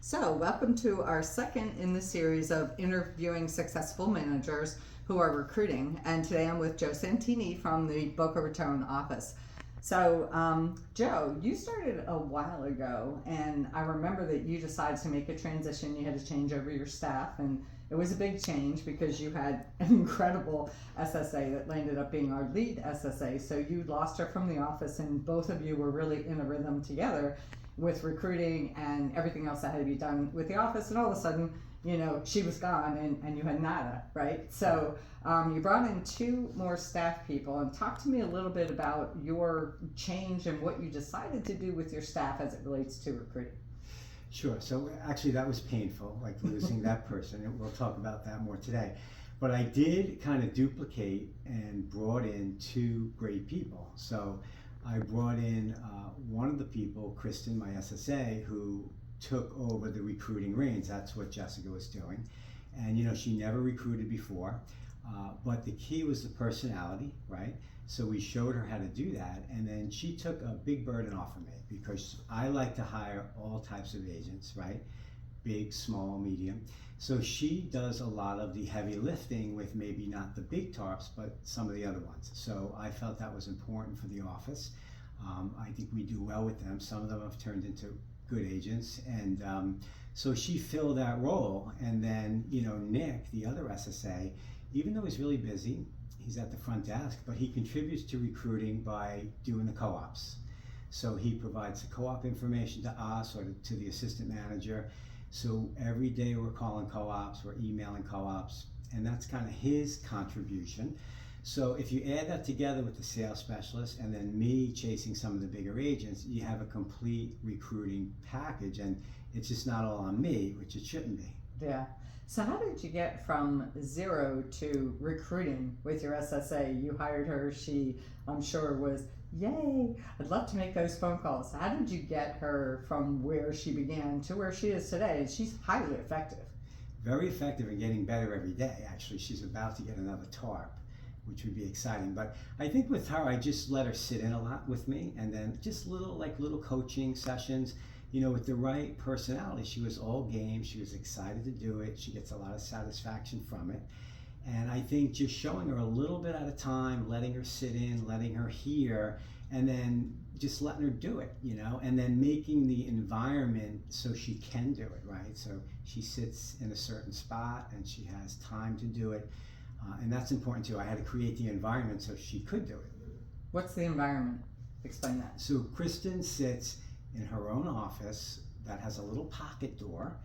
So, welcome to our second in the series of interviewing successful managers who are recruiting. And today I'm with Joe Santini from the Boca Raton office. So, Joe, you started a while ago, and I remember that you decided to make a transition. You had to change over your staff, and it was a big change because you had an incredible SSA that landed up being our lead SSA. So, you lost her from the office, and both of you were really in a rhythm together with recruiting and everything else that had to be done with the office, and all of a sudden, she was gone and you had nada, right? So you brought in two more staff people, and talk to me a little bit about your change and what you decided to do with your staff as it relates to recruiting. Sure. So actually that was painful, like losing that person, and we'll talk about that more today. But I did kind of duplicate and brought in two great people. So I brought in one of the people, Kristen, my SSA, who took over the recruiting reins. That's what Jessica was doing. And she never recruited before, but the key was the personality, right? So we showed her how to do that, and then she took a big burden off of me because I like to hire all types of agents, right? Big, small, medium. So she does a lot of the heavy lifting with maybe not the big tarps, but some of the other ones. So I felt that was important for the office. I think we do well with them. Some of them have turned into good agents. And so she filled that role. And then, Nick, the other SSA, even though he's really busy, he's at the front desk, but he contributes to recruiting by doing the co-ops. So he provides the co-op information to us or to the assistant manager. So every day we're calling co-ops, we're emailing co-ops, and that's kind of his contribution. So if you add that together with the sales specialist and then me chasing some of the bigger agents, you have a complete recruiting package, and it's just not all on me, which it shouldn't be. Yeah. So how did you get from zero to recruiting with your SSA? You hired her, she, I'm sure, was, yay, I'd love to make those phone calls. How did you get her from where she began to where she is today? She's highly effective. Very effective and getting better every day. Actually, she's about to get another TARP, which would be exciting. But I think with her, I just let her sit in a lot with me, and then just little coaching sessions. With the right personality, she was all game. She was excited to do it. She gets a lot of satisfaction from it. And I think just showing her a little bit at a time, letting her sit in, letting her hear, and then just letting her do it, and then making the environment so she can do it, right? So she sits in a certain spot and she has time to do it. And that's important too. I had to create the environment so she could do it. What's the environment? Explain that. So Kristen sits in her own office that has a little pocket door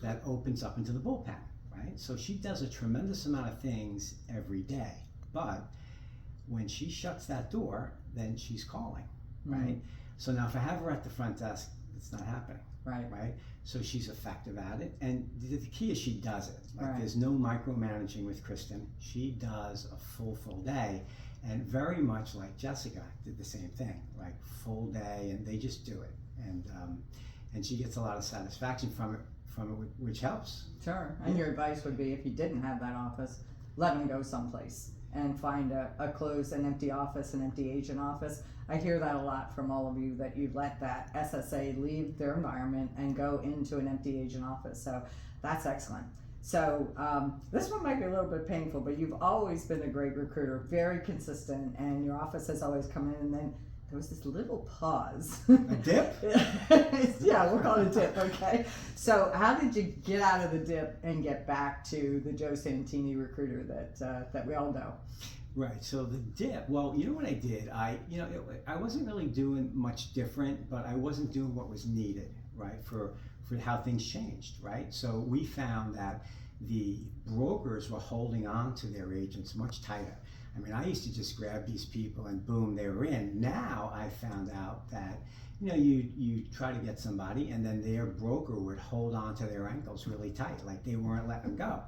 that opens up into the bullpen, right? So she does a tremendous amount of things every day. But when she shuts that door, then she's calling, right? So now if I have her at the front desk, it's not happening. Right? So she's effective at it. And the key is she does it. There's no micromanaging with Kristen. She does a full day. And very much like Jessica did the same thing, full day, and they just do it. And she gets a lot of satisfaction from it, which helps. Sure. And your advice would be, if you didn't have that office, let them go someplace and find an empty office, an empty agent office. I hear that a lot from all of you, that you let that SSA leave their environment and go into an empty agent office. So that's excellent. So this one might be a little bit painful, but you've always been a great recruiter, very consistent, and your office has always come in, and then there was this little pause. A dip? Yeah, we'll call it a dip, okay? So how did you get out of the dip and get back to the Joe Santini recruiter that we all know? Right. So the dip. Well, you know what I did? I wasn't really doing much different, but I wasn't doing what was needed, right, for how things changed, right? So we found that the brokers were holding on to their agents much tighter. I mean, I used to just grab these people and boom, they were in. Now I found out that you try to get somebody, and then their broker would hold on to their ankles really tight, like they weren't letting them go.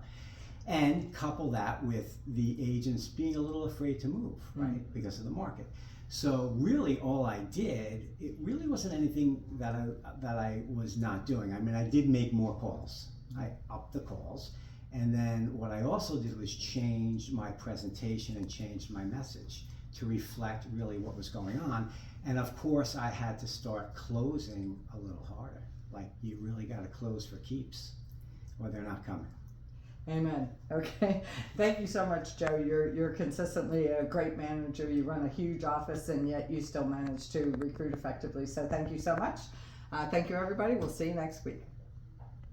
And couple that with the agents being a little afraid to move, right, because of the market. So really all I did, it really wasn't anything that I was not doing. I mean, I did make more calls. I upped the calls. And then what I also did was change my presentation and change my message to reflect really what was going on. And of course, I had to start closing a little harder. Like, you really got to close for keeps, or they're not coming. Amen. Okay. Thank you so much, Joe. You're consistently a great manager. You run a huge office, and yet you still manage to recruit effectively. So thank you so much. Thank you, everybody. We'll see you next week.